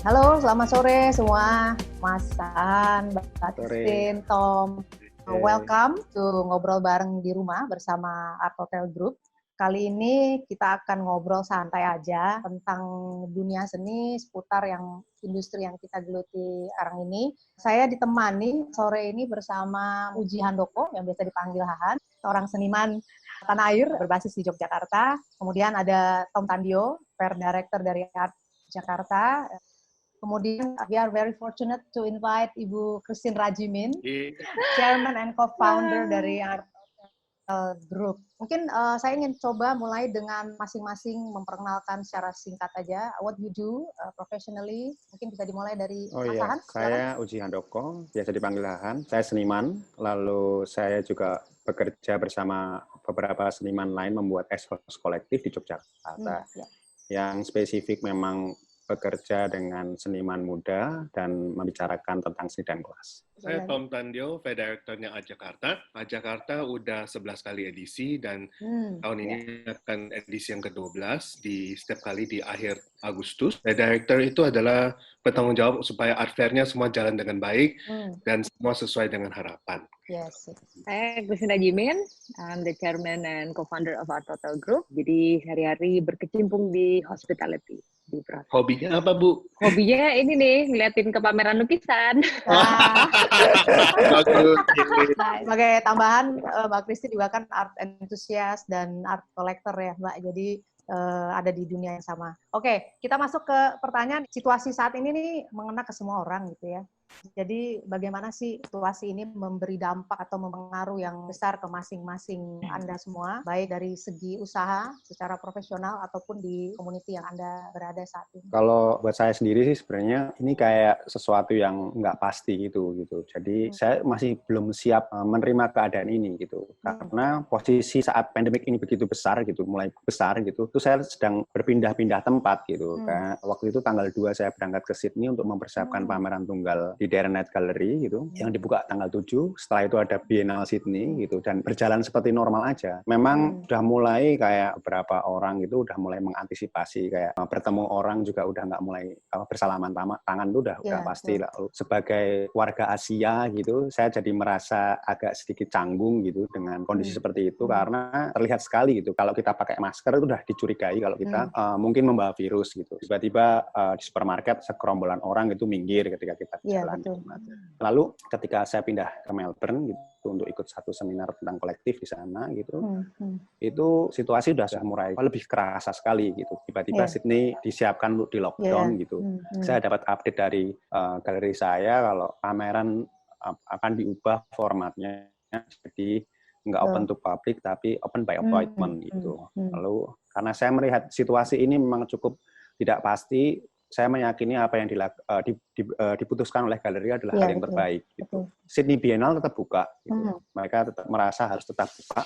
Halo, selamat sore semua. Mas San, Mbak Sore. Christine, Tom. Oke. Welcome to Ngobrol Bareng di Rumah bersama Art Hotel Group. Kali ini kita akan ngobrol santai aja tentang dunia seni seputar industri yang kita geluti sekarang ini. Saya ditemani sore ini bersama Uji Handoko yang biasa dipanggil Hahan, seorang seniman tanah air berbasis di Yogyakarta. Kemudian ada Tom Tandio, Fair Director dari Art Jakarta. Kemudian we are very fortunate to invite Ibu Christine Rajimin, Chairman and Co-founder dari Art Hotel Group. Mungkin saya ingin coba mulai dengan masing-masing memperkenalkan secara singkat aja what you do professionally. Mungkin bisa dimulai dari Mas Hahan. Saya Uji Handoko, biasa dipanggil Hahan. Saya seniman, lalu saya juga bekerja bersama beberapa seniman lain membuat exos kolektif di Yogyakarta. Yang spesifik memang bekerja dengan seniman muda dan membicarakan tentang seni dan kelas. Saya Tom Tandio, Fair Director-nya Art Jakarta. Art Jakarta udah 11 kali edisi dan tahun ini akan edisi yang ke-12 di setiap kali di akhir Agustus. Fair Director itu adalah bertanggung jawab supaya art fair-nya semua jalan dengan baik dan semua sesuai dengan harapan. Yes. Saya Christine Rajimin, I'm the Chairman and Co-founder of Art Hotel Group. Jadi hari-hari berkecimpung di hospitality. Hobinya apa, Bu? Hobinya ini nih, ngeliatin ke pameran lukisan. Sebagai tambahan, Mbak Christine juga kan art enthusiast dan art collector ya, Mbak. Jadi ada di dunia yang sama. Oke, kita masuk ke pertanyaan. Situasi saat ini nih mengena ke semua orang gitu ya. Jadi bagaimana sih situasi ini memberi dampak atau mempengaruh yang besar ke masing-masing Anda semua, baik dari segi usaha secara profesional ataupun di community yang Anda berada saat ini? Kalau buat saya sendiri sih sebenarnya ini kayak sesuatu yang nggak pasti gitu. Jadi saya masih belum siap menerima keadaan ini gitu. Karena posisi saat pandemik ini begitu besar gitu, mulai besar gitu, itu saya sedang berpindah-pindah tempat gitu. Kayak waktu itu tanggal 2 saya berangkat ke Sydney untuk mempersiapkan pameran tunggal di daerah Night Gallery gitu, yang dibuka tanggal 7. Setelah itu ada Biennale Sydney gitu, dan berjalan seperti normal aja. Memang udah mulai kayak beberapa orang gitu udah mulai mengantisipasi kayak bertemu orang juga udah nggak mulai bersalaman tangan tuh udah pasti. Lalu sebagai warga Asia gitu, saya jadi merasa agak sedikit canggung gitu dengan kondisi seperti itu karena terlihat sekali gitu kalau kita pakai masker itu udah dicurigai kalau kita mungkin membawa virus gitu. Tiba-tiba di supermarket segerombolan orang itu minggir ketika kita jalan. Lalu ketika saya pindah ke Melbourne gitu untuk ikut satu seminar tentang kolektif di sana gitu, itu situasi sudah mulai lebih kerasa sekali gitu. Tiba-tiba Sydney disiapkan untuk di lockdown gitu. Saya dapat update dari galeri saya kalau pameran akan diubah formatnya jadi nggak open to public tapi open by appointment gitu. Lalu karena saya melihat situasi ini memang cukup tidak pasti, saya meyakini apa yang diputuskan oleh galeri adalah hal yang terbaik. Gitu. Sydney Biennale tetap buka. Gitu. Mereka tetap merasa harus tetap buka.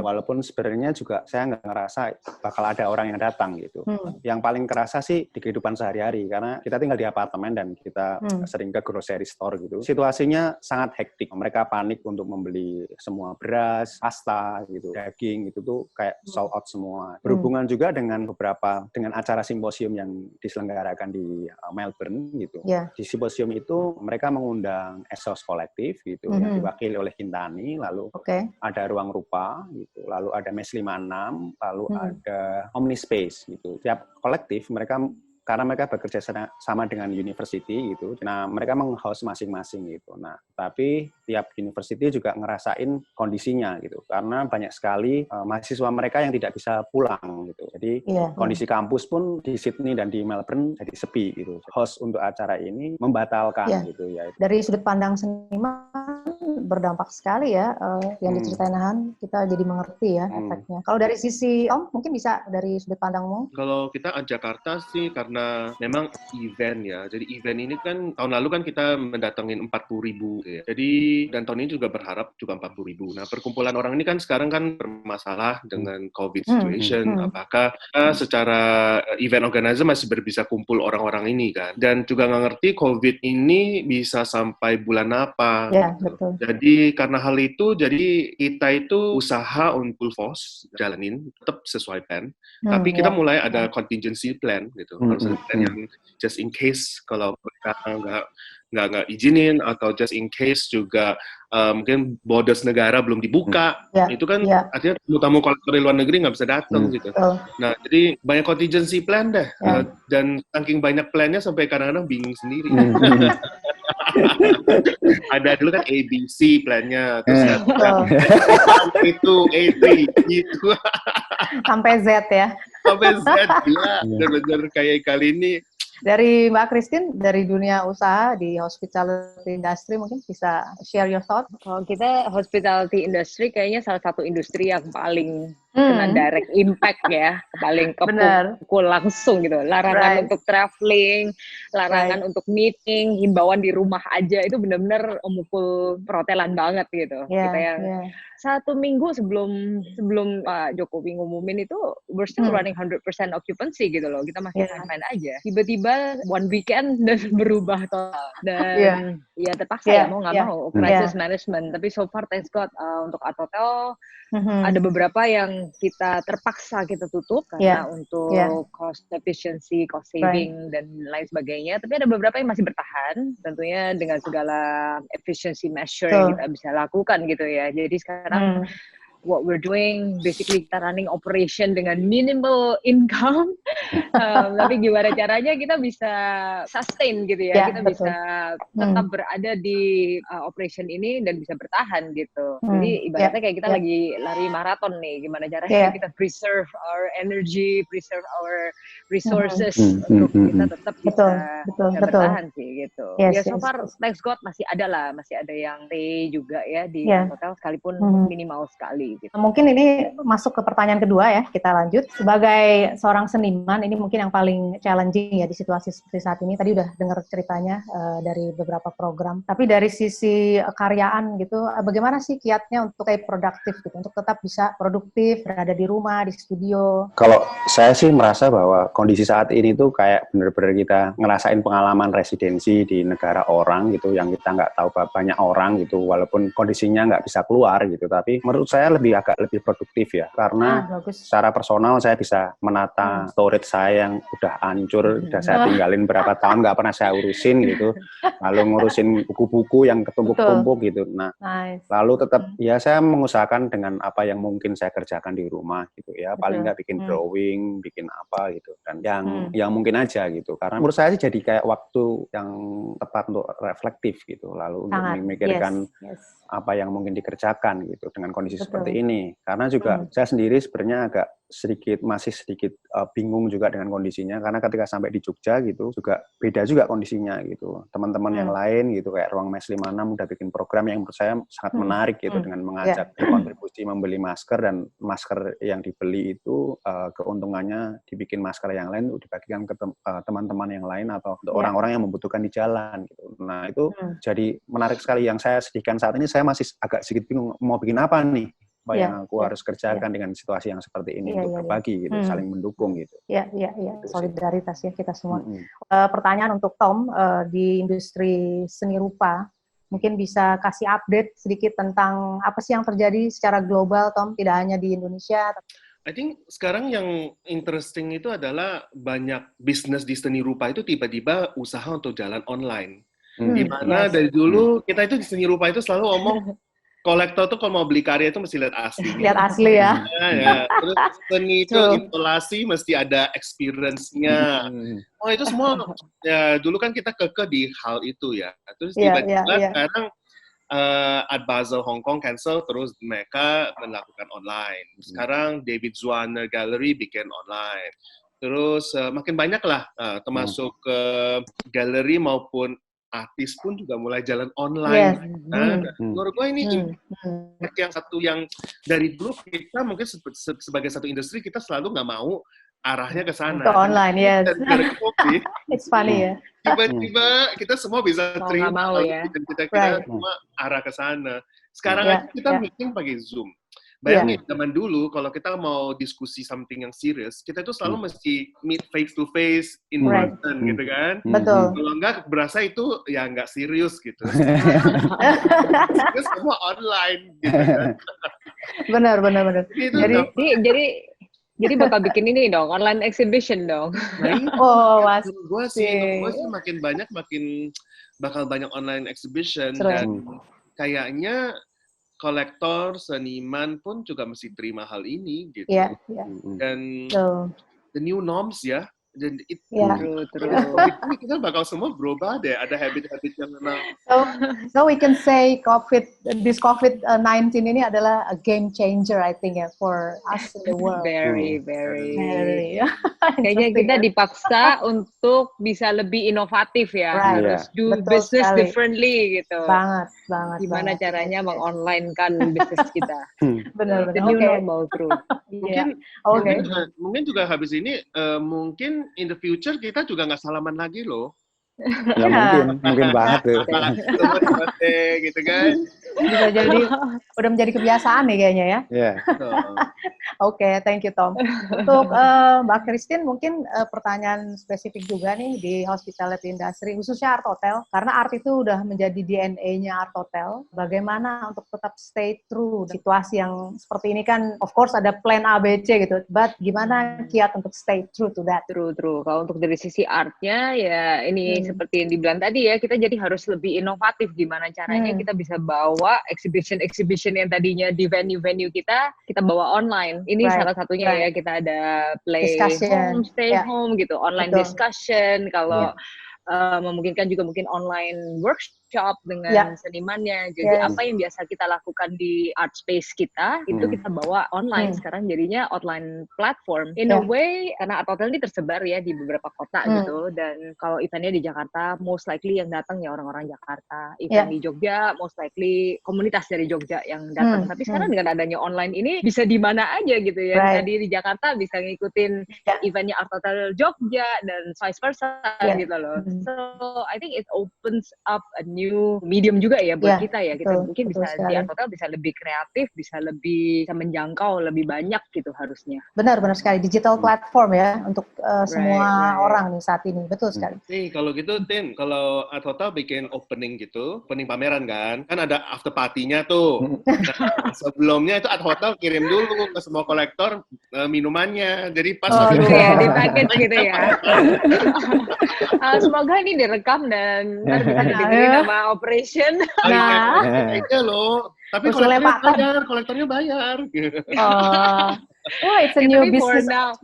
Walaupun sebenarnya juga saya nggak ngerasa bakal ada orang yang datang. Gitu. Yang paling kerasa sih di kehidupan sehari-hari. Karena kita tinggal di apartemen dan kita sering ke grocery store. Gitu. Situasinya sangat hektik. Mereka panik untuk membeli semua beras, pasta, gitu, daging. Itu tuh kayak sold out semua. Berhubungan juga dengan dengan acara simposium yang diselenggarakan di Melbourne gitu. Di simposium itu mereka mengundang exos kolektif gitu yang diwakili oleh Kintani, lalu ada Ruang Rupa gitu, lalu ada Mes 56, lalu ada Omnispace gitu. Tiap kolektif karena mereka bekerja sama dengan university gitu. Nah, mereka meng-host masing-masing gitu. Nah, tapi tiap university juga ngerasain kondisinya gitu. Karena banyak sekali mahasiswa mereka yang tidak bisa pulang gitu. Jadi kondisi kampus pun di Sydney dan di Melbourne jadi sepi gitu. Host untuk acara ini membatalkan gitu ya. Dari sudut pandang seniman berdampak sekali ya yang diceritain Hahan, kita jadi mengerti ya efeknya. Kalau dari sisi Om, mungkin bisa dari sudut pandangmu? Kalau kita Art Jakarta sih karena memang event ya. Jadi event ini kan tahun lalu kan kita mendatangin 40.000 ya. Jadi dan tahun ini juga berharap juga 40.000. Nah, perkumpulan orang ini kan sekarang kan bermasalah dengan COVID situation. Apakah secara event organizer masih bisa kumpul orang-orang ini kan? Dan juga nggak ngerti COVID ini bisa sampai bulan apa. Ya, betul. Jadi karena hal itu, jadi kita itu usaha on full force jalanin, tetap sesuai plan. Tapi kita mulai ada contingency plan gitu. Harus ada plan yang just in case kalau mereka nggak izinin, atau just in case juga mungkin borders negara belum dibuka. Itu kan artinya tamu kolektor dari luar negeri nggak bisa datang gitu. Nah, jadi banyak contingency plan deh. Dan saking banyak plannya sampai kadang-kadang bingung sendiri. Ada dulu kan ABC plan-nya, terus itu A3 gitu. Sampai Z ya. Sampai Z, gila. Benar-benar kayak kali ini. Dari Mbak Christine, dari dunia usaha di hospitality industry, mungkin bisa share your thought? Kalau kita hospitality industry kayaknya salah satu industri yang paling kena direct impact ya, paling kepukul langsung gitu. Larangan untuk traveling, larangan untuk meeting, himbauan di rumah aja, itu benar-benar memukul perhotelan banget gitu. Kita yang 1 minggu sebelum Pak Jokowi ngumumin itu, we're still running 100% occupancy gitu loh. Kita masih fine-fine aja. Tiba-tiba one weekend dan berubah total. Dan ya terpaksa ya mau nggak mau crisis management. Tapi so far thanks God untuk Art Hotel ada beberapa yang kita terpaksa kita tutup karena untuk cost efficiency, cost saving dan lain sebagainya. Tapi ada beberapa yang masih bertahan, tentunya dengan segala efficiency measure yang kita bisa lakukan gitu ya. Jadi sekarang what we're doing, basically kita running operation dengan minimal income, tapi gimana caranya kita bisa sustain gitu ya, kita bisa tetap berada di operation ini dan bisa bertahan gitu. Jadi ibaratnya kayak kita lagi lari maraton nih, gimana caranya kita preserve our energy, preserve our resources untuk kita tetap bisa bertahan sih gitu. So far thanks God masih ada yang stay juga ya di hotel sekalipun minimal sekali. Gitu. Mungkin ini masuk ke pertanyaan kedua ya, kita lanjut. Sebagai seorang seniman, ini mungkin yang paling challenging ya di situasi seperti saat ini. Tadi udah dengar ceritanya dari beberapa program. Tapi dari sisi karyaan gitu, bagaimana sih kiatnya untuk kayak produktif gitu, untuk tetap bisa produktif, berada di rumah, di studio? Kalau saya sih merasa bahwa kondisi saat ini tuh kayak benar-benar kita ngerasain pengalaman residensi di negara orang gitu, yang kita nggak tahu banyak orang gitu, walaupun kondisinya nggak bisa keluar gitu. Tapi menurut saya agak lebih produktif ya, karena secara personal saya bisa menata storage saya yang udah hancur, udah saya tinggalin berapa tahun nggak pernah saya urusin gitu, lalu ngurusin buku-buku yang ketumpuk-tumpuk gitu. Nah, lalu tetap ya saya mengusahakan dengan apa yang mungkin saya kerjakan di rumah gitu ya, paling nggak bikin drawing, bikin apa gitu, dan yang mungkin aja gitu, karena menurut saya sih jadi kayak waktu yang tepat untuk reflektif gitu, lalu untuk memikirkan apa yang mungkin dikerjakan gitu dengan kondisi seperti ini. Karena juga saya sendiri sebenarnya masih sedikit bingung juga dengan kondisinya, karena ketika sampai di Jogja gitu juga beda juga kondisinya gitu. Teman-teman yang lain gitu kayak Ruang Mes 56 udah bikin program yang menurut saya sangat menarik gitu, dengan mengajak berkontribusi membeli masker, dan masker yang dibeli itu keuntungannya dibikin masker yang lain dibagikan ke teman-teman yang lain atau untuk orang-orang yang membutuhkan di jalan gitu. Nah, itu jadi menarik sekali. Yang saya sedihkan saat ini, saya masih agak sedikit bingung mau bikin apa nih, apa yang aku harus kerjakan dengan situasi yang seperti ini, untuk berbagi gitu, saling mendukung gitu. Solidaritas ya kita semua. Pertanyaan untuk Tom, di industri seni rupa, mungkin bisa kasih update sedikit tentang apa sih yang terjadi secara global, Tom, tidak hanya di Indonesia. I think sekarang yang interesting itu adalah banyak bisnis di seni rupa itu tiba-tiba usaha untuk jalan online. Dimana dari dulu kita itu di seni rupa itu selalu ngomong, kolektor tuh kalau mau beli karya itu mesti lihat asli. Lihat asli ya. Terus seni itu instalasi mesti ada experience-nya. Oh itu semua ya dulu kan kita kekeh di hal itu ya. Terus tiba-tiba sekarang Art Basel Hong Kong cancel, terus mereka melakukan online. Sekarang David Zwirner Gallery bikin online. Terus makin banyak lah, termasuk galeri maupun artis pun juga mulai jalan online. Menurut gue ini yang satu yang dari dulu kita mungkin sebagai satu industri kita selalu nggak mau arahnya ke sana. Ke online, yes. Dari COVID, it's funny ya. Tiba-tiba kita semua bisa terima ya. dan kita semua arah ke sana. Sekarang aja kita meeting pakai Zoom. Bayangin zaman dulu kalau kita mau diskusi something yang serius, kita itu selalu mesti meet face to face in person gitu kan. Betul. Kalau enggak berasa itu ya enggak serius gitu. Serius semua online gitu kan. Benar. Jadi bakal bikin ini dong, online exhibition dong. Gue sih makin banyak bakal banyak online exhibition dan kayaknya kolektor, seniman pun juga mesti terima hal ini gitu. Dan the new norms ya. Dan ini kita bakal semua berubah deh. Ada habit-habit yang memang. So we can say this COVID-19 ini adalah a game changer, I think, for us in the world. Very. Kayaknya kita dipaksa untuk bisa lebih inovatif ya. Harus do business differently gitu. Banget. Gimana caranya meng-online-kan bisnis kita. Benar. The new normal, true. Mungkin juga habis ini mungkin in the future kita juga nggak salaman lagi loh. Ya mungkin banget tuh. Gitu kan. Bisa jadi udah menjadi kebiasaan nih kayaknya ya. Iya. Oke, thank you Tom. Untuk Mbak Christine mungkin pertanyaan spesifik juga nih di hospitality industry khususnya Art Hotel karena art itu udah menjadi DNA-nya Art Hotel. Bagaimana untuk tetap stay true situasi yang seperti ini kan of course ada plan A B C gitu. But gimana kiat untuk stay true to that? True. Kalau untuk dari sisi artnya ya ini seperti yang dibilang tadi ya, kita jadi harus lebih inovatif gimana caranya kita bisa bawa exhibition yang tadinya di venue-venue kita bawa online. Ini salah satunya ya, kita ada play home, stay home gitu, online discussion, kalau memungkinkan juga mungkin online workshop dengan senimannya. Jadi apa yang biasa kita lakukan di art space kita, itu kita bawa online. Sekarang jadinya online platform. In a way, karena Art Hotel ini tersebar ya di beberapa kota gitu, dan kalau eventnya di Jakarta, most likely yang datang ya orang-orang Jakarta. Event di Jogja, most likely komunitas dari Jogja yang datang. Tapi sekarang dengan adanya online ini, bisa di mana aja gitu ya. Tadi di Jakarta bisa ngikutin eventnya Art Hotel Jogja, dan vice versa gitu loh. So I think it opens up a new medium juga ya buat kita ya. Kita mungkin bisa di Art Hotel bisa lebih kreatif, bisa menjangkau lebih banyak gitu harusnya. Benar sekali, digital platform ya untuk semua orang nih saat ini. Betul sekali. Nih kalau gitu Tin, kalau Art Hotel bikin opening pameran kan ada after party-nya tuh. Nah, sebelumnya itu Art Hotel kirim dulu ke semua kolektor minumannya. Jadi pas di package gitu ya. Semoga ini direkam dan ntar bisa didengerin sama operation. Iya loh. Tapi kolektornya bayar. It's a new business.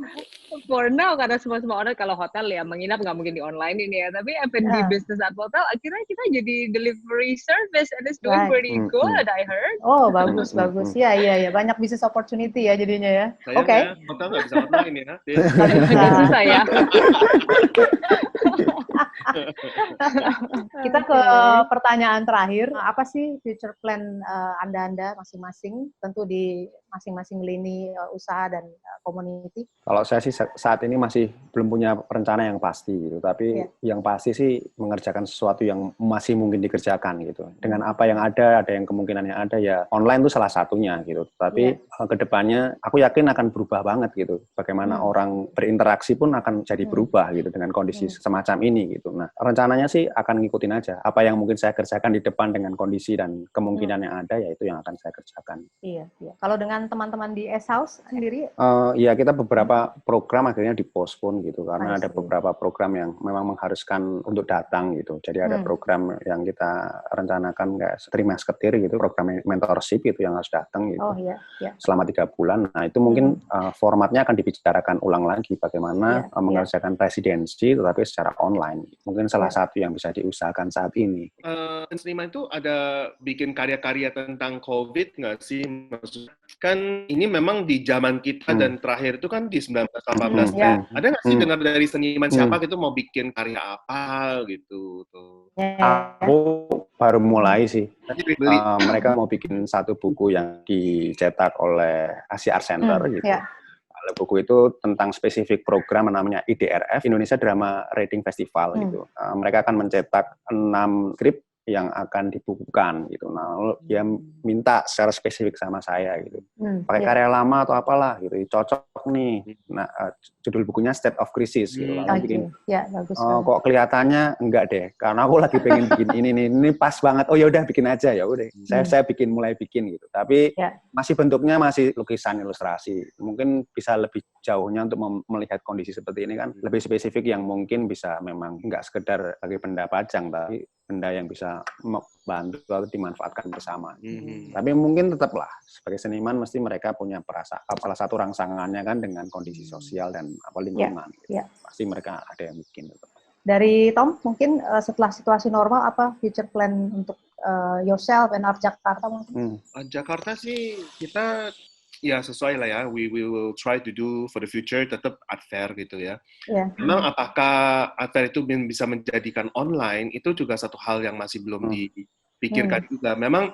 For now, karena semua orang kalau hotel ya menginap nggak mungkin di online ini ya. Tapi F&B business at hotel, akhirnya kita jadi delivery service and it's doing pretty good, I heard. Oh, bagus. Iya. Banyak business opportunity ya jadinya ya. Oke. Hotel nggak bisa online ya. Susah ya. Kita ke pertanyaan terakhir. Apa sih future plan Anda masing-masing, tentu di masing-masing lini usaha dan community? Kalau saya sih saat ini masih belum punya rencana yang pasti gitu, tapi yang pasti sih mengerjakan sesuatu yang masih mungkin dikerjakan gitu. Dengan apa yang ada yang kemungkinan yang ada ya online itu salah satunya gitu. Tapi kedepannya aku yakin akan berubah banget gitu. Bagaimana orang berinteraksi pun akan jadi berubah gitu dengan kondisi semacam ini gitu. Nah, rencananya sih akan ngikutin aja. Apa yang mungkin saya kerjakan di depan dengan kondisi dan kemungkinan yang ada, ya itu yang akan saya kerjakan. Iya. Kalau dengan teman-teman di S-House sendiri? Ya, kita beberapa program akhirnya di-postpone gitu. Karena ada beberapa program yang memang mengharuskan untuk datang gitu. Jadi ada program yang kita rencanakan kayak Trimasketer gitu, program mentorship itu yang harus datang gitu. Selama 3 bulan. Nah, itu mungkin formatnya akan dibicarakan ulang lagi bagaimana mengerjakan presidensi tetapi secara online. Mungkin salah satu yang bisa diusahakan saat ini. Seniman itu ada bikin karya-karya tentang COVID nggak sih? Maksudnya kan ini memang di zaman kita dan terakhir itu kan di 1918. Ada nggak sih dengar dari seniman siapa gitu mau bikin karya apa gitu? Aku baru mulai sih. Mereka mau bikin satu buku yang dicetak oleh Asia Art Center gitu. Buku itu tentang spesifik program namanya IDRF, Indonesia Drama Reading Festival gitu. Mereka akan mencetak 6 skrip yang akan dibukukan gitu. Nah, lalu dia minta secara spesifik sama saya gitu. Pakai karya lama atau apalah gitu. Cocok nih. Nah, judul bukunya State of Crisis gitu. Lalu bikin bagus kok kelihatannya enggak deh. Karena aku lagi pengen bikin ini nih. Ini pas banget. Oh ya udah bikin aja ya udah. Saya mulai bikin gitu. Tapi masih bentuknya masih lukisan ilustrasi. Mungkin bisa lebih jauhnya untuk melihat kondisi seperti ini kan lebih spesifik yang mungkin bisa memang enggak sekedar bagi benda pajang tapi benda yang bisa membantu atau dimanfaatkan bersama. Tapi mungkin tetaplah sebagai seniman mesti mereka punya salah satu rangsangannya kan dengan kondisi sosial dan lingkungan. Pasti mereka ada yang bikin. Dari Tom, mungkin setelah situasi normal apa future plan untuk yourself and Art Jakarta mungkin? Jakarta sih kita ya sesuai lah ya. We will try to do for the future tetap art fair gitu ya. Memang apakah art fair itu bisa menjadikan online itu juga satu hal yang masih belum dipikirkan juga. Memang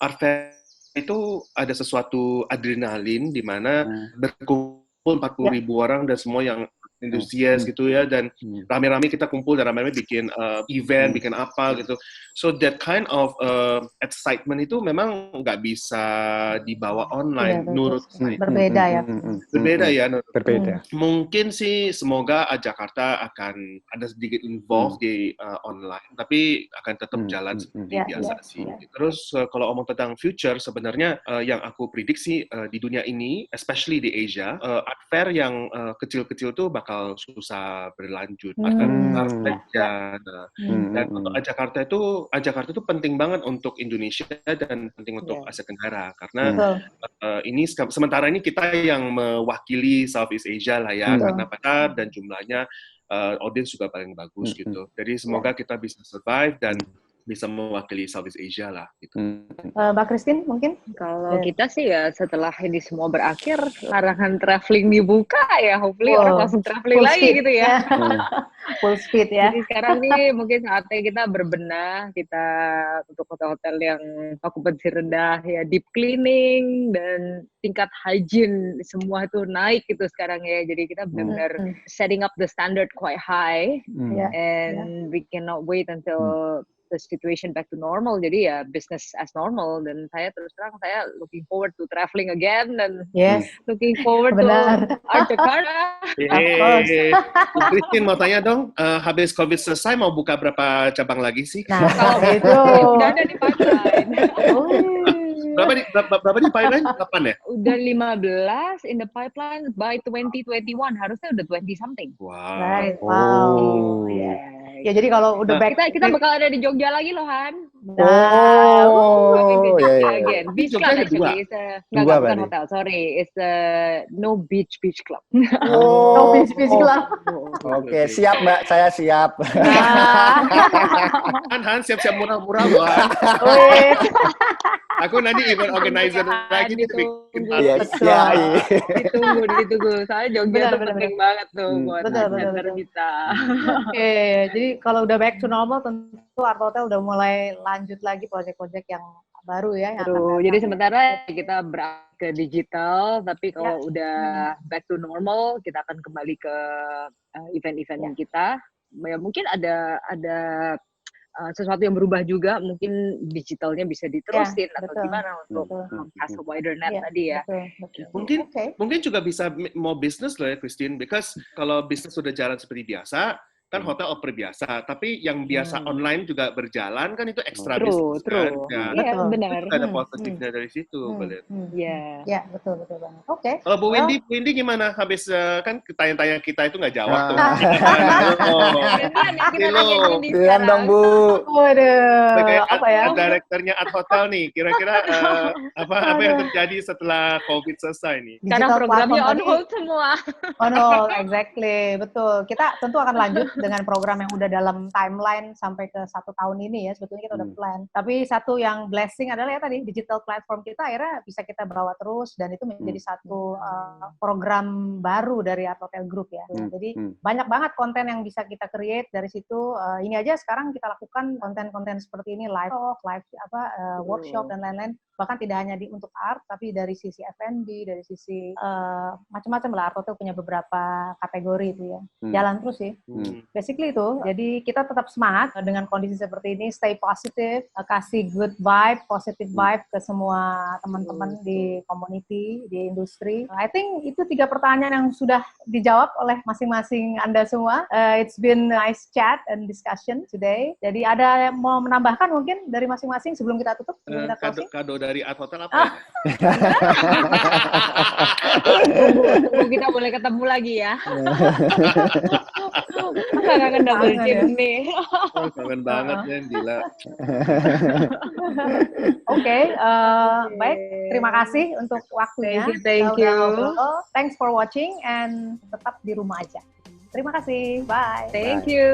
art fair itu ada sesuatu adrenalin di mana berkumpul 40.000 orang dan semua yang enthusiast gitu ya, dan rame-rame kita kumpul dan rame-rame bikin event, bikin apa gitu. So that kind of excitement itu memang nggak bisa dibawa online menurut saya. Berbeda ya. Berbeda ya. Berbeda. Mungkin sih semoga Jakarta akan ada sedikit involved di online, tapi akan tetap jalan seperti biasa sih. Terus kalau omong tentang future, sebenarnya yang aku prediksi di dunia ini, especially di Asia, art fair yang kecil-kecil tuh bakal susah berlanjut. Art fair besar saja. Dan untuk Jakarta itu penting banget untuk Indonesia dan penting untuk Asia Tenggara karena ini sementara ini kita yang mewakili Southeast Asia lah ya, karena pasar dan jumlahnya audiens juga paling bagus gitu. Jadi semoga kita bisa survive dan bisa mewakili Southeast Asia lah gitu. Mbak Christine mungkin? Kalau kita sih ya setelah ini semua berakhir, larangan traveling dibuka ya, hopefully orang langsung traveling lagi gitu ya. Full speed ya. Jadi sekarang nih mungkin saatnya kita berbenah, kita untuk hotel-hotel yang okupansi rendah ya deep cleaning dan tingkat hygiene semua itu naik gitu sekarang ya. Jadi kita benar-benar setting up the standard quite high and we cannot wait until the situation back to normal. Jadi ya business as normal, dan saya terus terang saya looking forward to traveling again dan looking forward to Art Jakarta. Christine mau tanya dong, habis COVID selesai mau buka berapa cabang lagi sih? Nah, kalau itu udah ada di pipeline. Berapa di pipeline? Kapan ya? Udah 15 in the pipeline by 2021. Harusnya udah 20 something. Wow. Right. Wow. Ya jadi kalau udah back kita bakal ada di Jogja lagi loh, Han. Again. Beach club actually. Nggak, bukan hotel, sorry. It's no beach club. No beach club. Oke, siap Mbak, saya siap. Han siap-siap murah-murah buat. Aku nanti event organizer lagi ditunggu. Ditunggu. Soalnya Jogja tuh penting banget tuh buat center kita. Oke, jadi kalau udah back to normal tentu Art Hotel udah mulai lanjut lagi proyek-proyek yang baru ya. Jadi sementara kita beralih ke digital, tapi kalau udah back to normal kita akan kembali ke event-event kita. Ya mungkin ada sesuatu yang berubah juga, mungkin digitalnya bisa diterusin atau gimana untuk cast a wider net tadi ya. Mungkin juga bisa mau bisnis loh ya Christine, because kalau bisnis sudah jalan seperti biasa, kan hotel operasi biasa, tapi yang biasa online juga berjalan kan itu ekstra bisnis kan. Iya, benar. Ada positifnya dari situ. Iya, betul banget. Oke. Kalau Bu Windy gimana? Habis kan tanya-tanya kita itu nggak jawab tuh. Bilang dong Bu. Waduh, apa ya? Direkturnya Art Hotel nih, kira-kira apa yang terjadi setelah COVID selesai nih? Karena programnya on hold semua. On hold, exactly, betul. Kita tentu akan lanjut dengan program yang udah dalam timeline sampai ke 1 tahun ini ya, sebetulnya kita udah plan. Tapi satu yang blessing adalah ya tadi, digital platform kita akhirnya bisa kita bawa terus, dan itu menjadi satu program baru dari Art Hotel Group ya. Jadi banyak banget konten yang bisa kita create dari situ. Ini aja sekarang kita lakukan konten-konten seperti ini, live talk, workshop dan lain-lain. Bahkan tidak hanya untuk art, tapi dari sisi F&B, dari sisi macam-macam lah. Art Hotel punya beberapa kategori itu ya. Jalan terus sih. Basically itu. Jadi kita tetap semangat dengan kondisi seperti ini, stay positive, kasih good vibe, positive vibe ke semua teman-teman di community, di industri. I think itu 3 pertanyaan yang sudah dijawab oleh masing-masing Anda semua. It's been nice chat and discussion today. Jadi ada yang mau menambahkan mungkin dari masing-masing sebelum kita tutup? Sebelum kita closing? Kado dari Art Hotel apa ya? Tunggu kita boleh ketemu lagi ya. Kangen double chip nih. Kangen banget ya, gila. Oke, baik. Terima kasih untuk waktunya. Thank you. Thanks for watching and tetap di rumah aja. Terima kasih. Bye. Thank you.